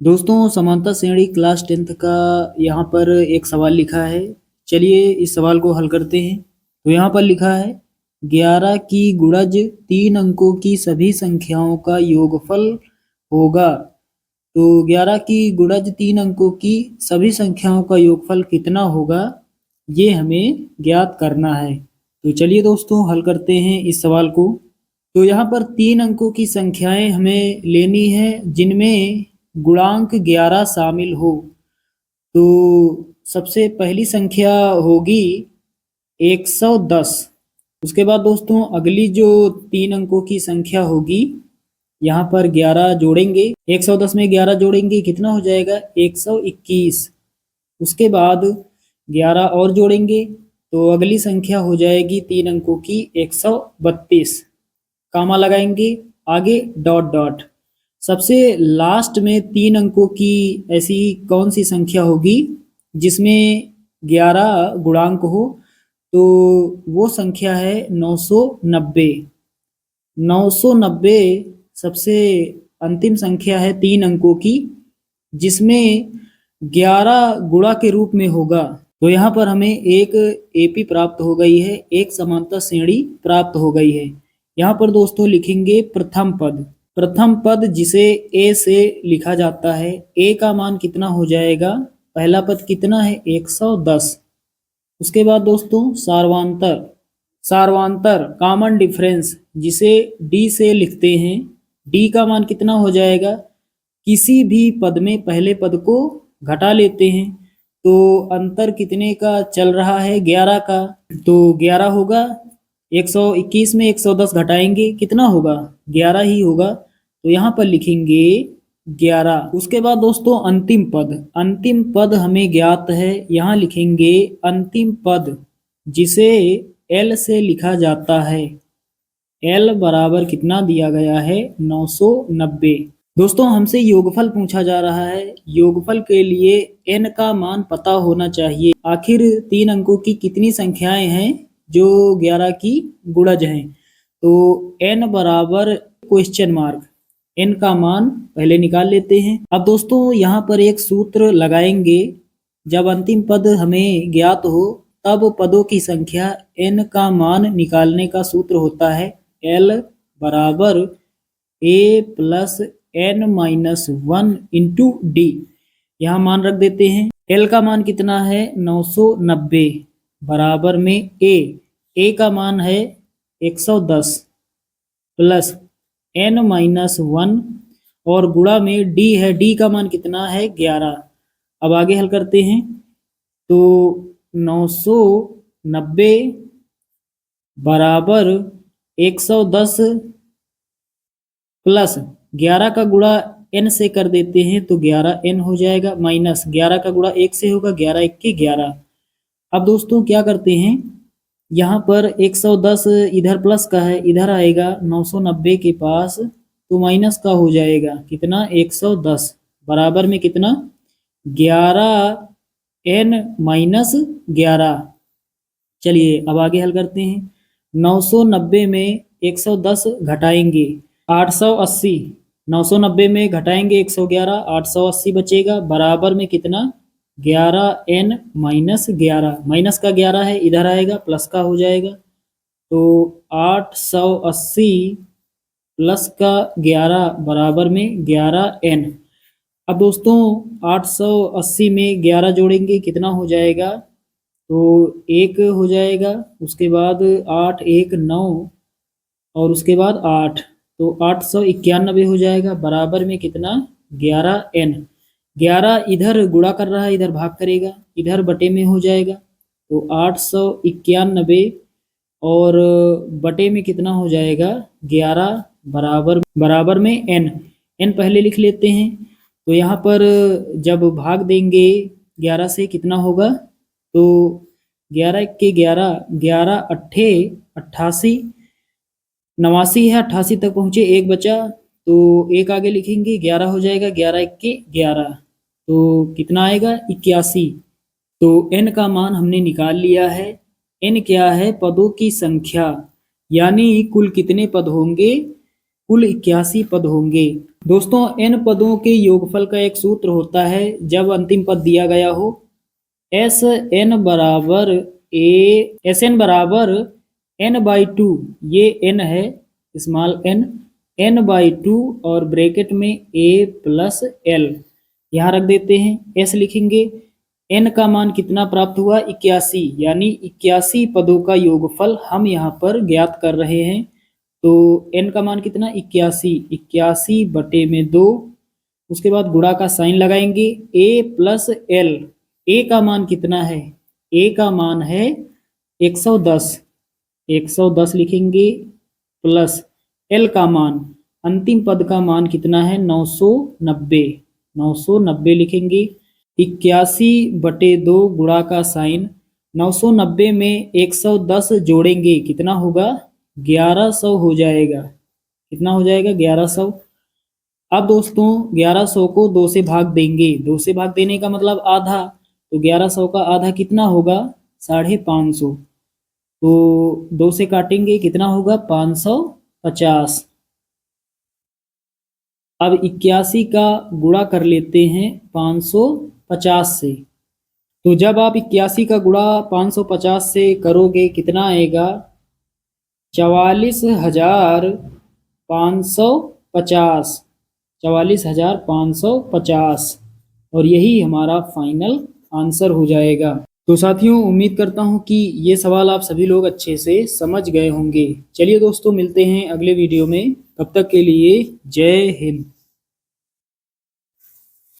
दोस्तों समानता श्रेणी क्लास 10th का यहाँ पर एक सवाल लिखा है। चलिए इस सवाल को हल करते हैं। तो यहाँ पर लिखा है 11 की गुणज 3 अंकों की सभी संख्याओं का योगफल होगा। तो 11 की गुणज 3 अंकों की सभी संख्याओं का योगफल कितना होगा, ये हमें ज्ञात करना है। तो चलिए दोस्तों हल करते हैं इस सवाल को। तो यहाँ पर 3 अंकों की संख्याएं हमें लेनी है जिनमें गुणांक 11 शामिल हो। तो सबसे पहली संख्या होगी 110। उसके बाद दोस्तों अगली जो 3 अंकों की संख्या होगी, यहाँ पर 11 जोड़ेंगे, 110 में 11 जोड़ेंगे कितना हो जाएगा 121। उसके बाद 11 और जोड़ेंगे तो अगली संख्या हो जाएगी 3 अंकों की 132। कामा लगाएंगे, आगे डॉट डॉट। सबसे लास्ट में 3 अंकों की ऐसी कौन सी संख्या होगी जिसमें 11 गुणांक हो, तो वो संख्या है 990। 990 सबसे अंतिम संख्या है 3 अंकों की जिसमें 11 गुणा के रूप में होगा। तो यहाँ पर हमें एक एपी प्राप्त हो गई है, एक समांतर श्रेणी प्राप्त हो गई है। यहाँ पर दोस्तों लिखेंगे प्रथम पद। प्रथम पद जिसे ए से लिखा जाता है, ए का मान कितना हो जाएगा, पहला पद कितना है 110। उसके बाद दोस्तों सार्वांतर। सार्वांतर कॉमन डिफरेंस जिसे डी से लिखते हैं, डी का मान कितना हो जाएगा, किसी भी पद में पहले पद को घटा लेते हैं। तो अंतर कितने का चल रहा है 11 का, तो 11 होगा। 121 में 110 घटाएंगे कितना होगा 11 ही होगा। तो यहाँ पर लिखेंगे 11। उसके बाद दोस्तों अंतिम पद। अंतिम पद हमें ज्ञात है, यहाँ लिखेंगे अंतिम पद जिसे एल से लिखा जाता है। एल बराबर कितना दिया गया है 990। दोस्तों हमसे योगफल पूछा जा रहा है। योगफल के लिए n का मान पता होना चाहिए। आखिर 3 अंकों की कितनी संख्याएं हैं जो 11 की गुणज हैं। तो n बराबर क्वेश्चन मार्क, n का मान पहले निकाल लेते हैं। अब दोस्तों यहाँ पर एक सूत्र लगाएंगे। जब अंतिम पद हमें ज्ञात हो तब पदों की संख्या n का मान निकालने का सूत्र होता है l बराबर a plus n minus 1 into D. यहाँ मान रख देते हैं। l का मान कितना है 990 बराबर में a का मान है 110 प्लस n माइनस 1 और गुणा में d है, d का मान कितना है 11। अब आगे हल करते हैं। तो 990 बराबर 110 प्लस 11 का गुणा n से कर देते हैं तो 11n हो जाएगा, माइनस 11 का गुणा 1 से होगा, 11 1 के 11। अब दोस्तों क्या करते हैं, यहाँ पर 110 इधर प्लस का है, इधर आएगा 990 के पास तो माइनस का हो जाएगा कितना 110 बराबर में कितना 11n माइनस 11। चलिए अब आगे हल करते हैं। 990 में 110 घटाएंगे 880। 990 में घटाएंगे 111, 880 बचेगा बराबर में कितना 11n माइनस 11। माइनस का 11 है, इधर आएगा प्लस का हो जाएगा। तो 880 प्लस का 11 बराबर में 11n। अब दोस्तों 880 में 11 जोड़ेंगे कितना हो जाएगा, तो 1 हो जाएगा। उसके बाद 8 1 9 और उसके बाद 8, तो 891 हो जाएगा बराबर में कितना 11n। 11 इधर गुणा कर रहा है, इधर भाग करेगा, इधर बटे में हो जाएगा। तो 891 और बटे में कितना हो जाएगा 11 बराबर में n। n पहले लिख लेते हैं। तो यहाँ पर जब भाग देंगे 11 से कितना होगा, तो 11 के 11, 11 अट्ठे 88, 89 है, 88 तक पहुँचे, एक बचा तो एक आगे लिखेंगे 11 हो जाएगा, 11 1 के 11 तो कितना आएगा 81। तो n का मान हमने निकाल लिया है। n क्या है, पदों की संख्या, यानी कुल कितने पद होंगे कुल 81 पद होंगे। दोस्तों n पदों के योगफल का एक सूत्र होता है जब अंतिम पद दिया गया हो। Sn बराबर Sn बराबर n/2, ये n है स्मॉल n/2 और ब्रैकेट में a प्लस l यहाँ रख देते हैं। s लिखेंगे। n का मान कितना प्राप्त हुआ? 81, यानी 81 पदों का योगफल हम यहाँ पर ज्ञात कर रहे हैं। तो n का मान कितना? 81 बटे में 2। उसके बाद गुणा का साइन लगाएंगे, a प्लस l। a का मान कितना है? a का मान है 110 लिखेंगे, प्लस l का मान, अंतिम पद का मान कितना है? 990 लिखेंगे। 81 बटे 2 गुणा का साइन, 990 में 110 जोड़ेंगे, कितना होगा? 1100 हो जाएगा। कितना हो जाएगा? 1100। अब दोस्तों 1100 को 2 से भाग देंगे। 2 से भाग देने का मतलब आधा, तो 1100 का आधा कितना होगा? 550। तो 2 से काटेंगे, कितना होगा? 550। अब 81 का गुणा कर लेते हैं 550 से। तो जब आप 81 का गुणा 550 से करोगे, कितना आएगा? 44,550। 44,550, और यही हमारा फाइनल आंसर हो जाएगा। तो साथियों, उम्मीद करता हूँ कि ये सवाल आप सभी लोग अच्छे से समझ गए होंगे। चलिए दोस्तों, मिलते हैं अगले वीडियो में। तब तक के लिए जय हिंद।